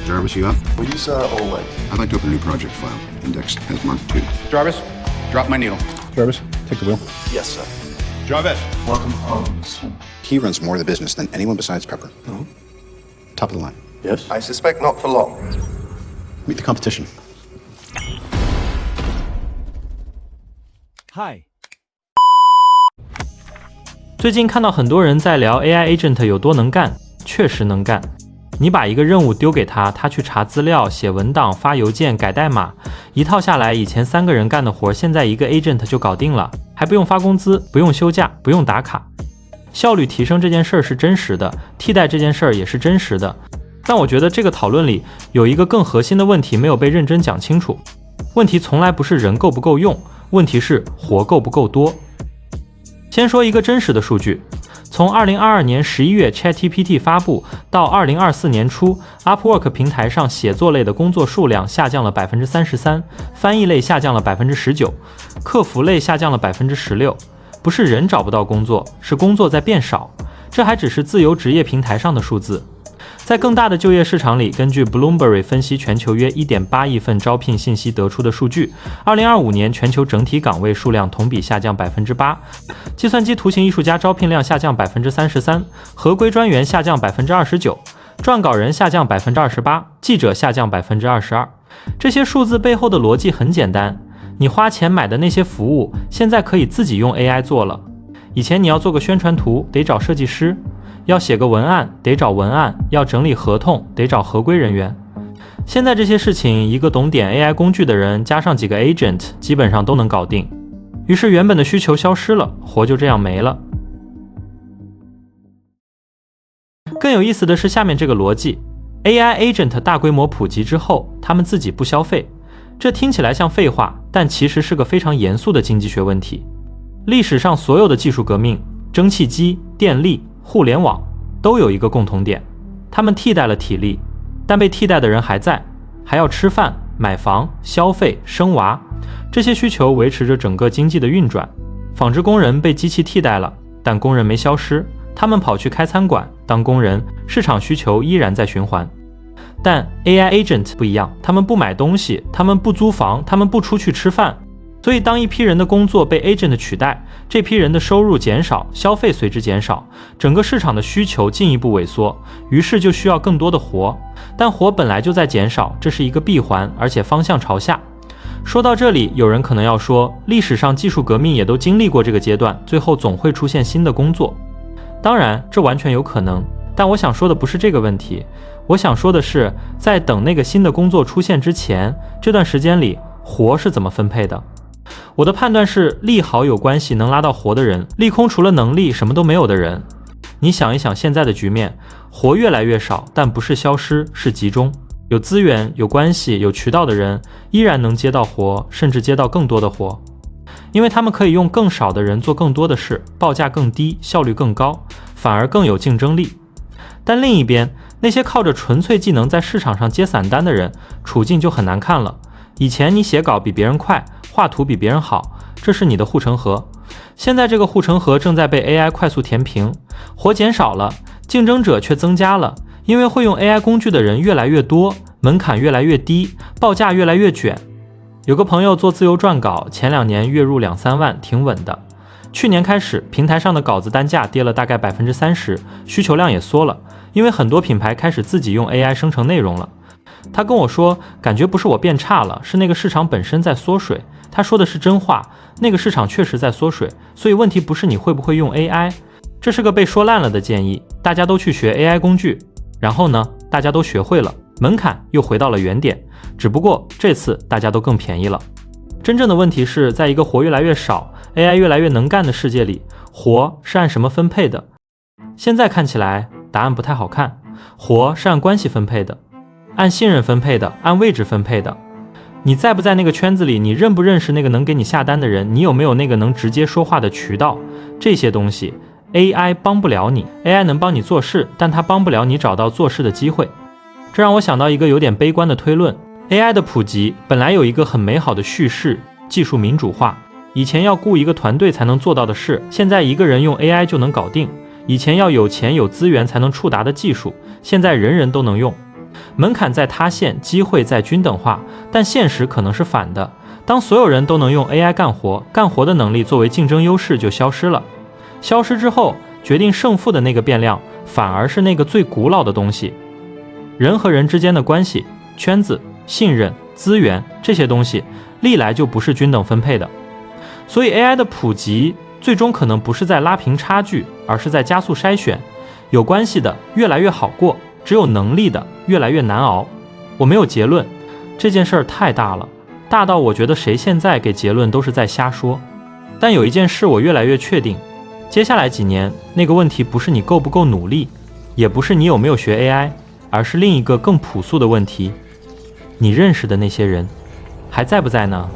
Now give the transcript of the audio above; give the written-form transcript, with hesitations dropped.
Jarvis, you up? Will you, sir, or wait? I'd like to open a new project file, indexed as Mark II. Jarvis, drop my needle. Jarvis, take the wheel. Yes, sir. Jarvis. Welcome home, son. He runs more of the business than anyone besides Pepper. Oh? Top of the line. Yes? I suspect not for long. Meet the competition. Hi。最近看到很多人在聊 AI agent 有多能干，确实能干。你把一个任务丢给他，他去查资料、写文档、发邮件、改代码，一套下来，以前3个人干的活，现在一个 agent 就搞定了，还不用发工资，不用休假，不用打卡。效率提升这件事儿是真实的，替代这件事儿也是真实的。但我觉得这个讨论里有一个更核心的问题没有被认真讲清楚。问题从来不是人够不够用，问题是活够不够多。先说一个真实的数据，从2022年11月 ChatGPT 发布到2024年初 Upwork 平台上写作类的工作数量下降了 33%， 翻译类下降了 19%， 客服类下降了 16%。不是人找不到工作，是工作在变少。这还只是自由职业平台上的数字。在更大的就业市场里，根据 Bloomberg 分析全球约 1.8 亿份招聘信息得出的数据，2025年全球整体岗位数量同比下降 8%， 计算机图形艺术家招聘量下降 33%， 合规专员下降 29%， 撰稿人下降 28%， 记者下降 22%。 这些数字背后的逻辑很简单，你花钱买的那些服务，现在可以自己用 AI 做了。以前你要做个宣传图，得找设计师，要写个文案，得找文案，要整理合同，得找合规人员。现在这些事情，一个懂点 AI 工具的人，加上几个 agent， 基本上都能搞定。于是原本的需求消失了，活就这样没了。更有意思的是下面这个逻辑 ，AI agent 大规模普及之后，他们自己不消费。这听起来像废话，但其实是个非常严肃的经济学问题。历史上所有的技术革命，蒸汽机、电力、互联网都有一个共同点，他们替代了体力，但被替代的人还在，还要吃饭、买房、消费、生娃，这些需求维持着整个经济的运转。纺织工人被机器替代了，但工人没消失，他们跑去开餐馆当工人，市场需求依然在循环。但 AI agent 不一样，他们不买东西，他们不租房，他们不出去吃饭。所以当一批人的工作被 agent 取代，这批人的收入减少，消费随之减少，整个市场的需求进一步萎缩，于是就需要更多的活。但活本来就在减少，这是一个闭环，而且方向朝下。说到这里，有人可能要说，历史上技术革命也都经历过这个阶段，最后总会出现新的工作。当然，这完全有可能，但我想说的不是这个问题。我想说的是，在等那个新的工作出现之前，这段时间里活是怎么分配的？我的判断是，利好有关系能拉到活的人，利空除了能力什么都没有的人。你想一想现在的局面，活越来越少，但不是消失，是集中。有资源、有关系、有渠道的人依然能接到活，甚至接到更多的活，因为他们可以用更少的人做更多的事，报价更低，效率更高，反而更有竞争力。但另一边，那些靠着纯粹技能在市场上接散单的人，处境就很难看了。以前你写稿比别人快，画图比别人好，这是你的护城河。现在这个护城河正在被 AI 快速填平，活减少了，竞争者却增加了，因为会用 AI 工具的人越来越多，门槛越来越低，报价越来越卷。有个朋友做自由撰稿，前2年月入2-3万，挺稳的。去年开始，平台上的稿子单价跌了大概 30%， 需求量也缩了，因为很多品牌开始自己用 AI 生成内容了。他跟我说，感觉不是我变差了，是那个市场本身在缩水。他说的是真话，那个市场确实在缩水，所以问题不是你会不会用 AI， 这是个被说烂了的建议，大家都去学 AI 工具，然后呢，大家都学会了，门槛又回到了原点，只不过这次大家都更便宜了。真正的问题是在一个活越来越少， AI 越来越能干的世界里，活是按什么分配的？现在看起来答案不太好看，活是按关系分配的，按信任分配的，按位置分配的。你在不在那个圈子里，你认不认识那个能给你下单的人，你有没有那个能直接说话的渠道，这些东西 AI 帮不了你。 AI 能帮你做事，但它帮不了你找到做事的机会。这让我想到一个有点悲观的推论， AI 的普及本来有一个很美好的叙事，技术民主化。以前要雇一个团队才能做到的事，现在一个人用 AI 就能搞定。以前要有钱有资源才能触达的技术，现在人人都能用。门槛在塌陷，机会在均等化，但现实可能是反的。当所有人都能用 AI 干活的能力作为竞争优势就消失了。消失之后，决定胜负的那个变量反而是那个最古老的东西。人和人之间的关系、圈子、信任、资源这些东西，历来就不是均等分配的。所以 AI 的普及最终可能不是在拉平差距，而是在加速筛选。有关系的越来越好过，只有能力的越来越难熬。我没有结论，这件事儿太大了，大到我觉得谁现在给结论都是在瞎说。但有一件事我越来越确定，接下来几年那个问题不是你够不够努力，也不是你有没有学 AI， 而是另一个更朴素的问题：你认识的那些人还在不在呢？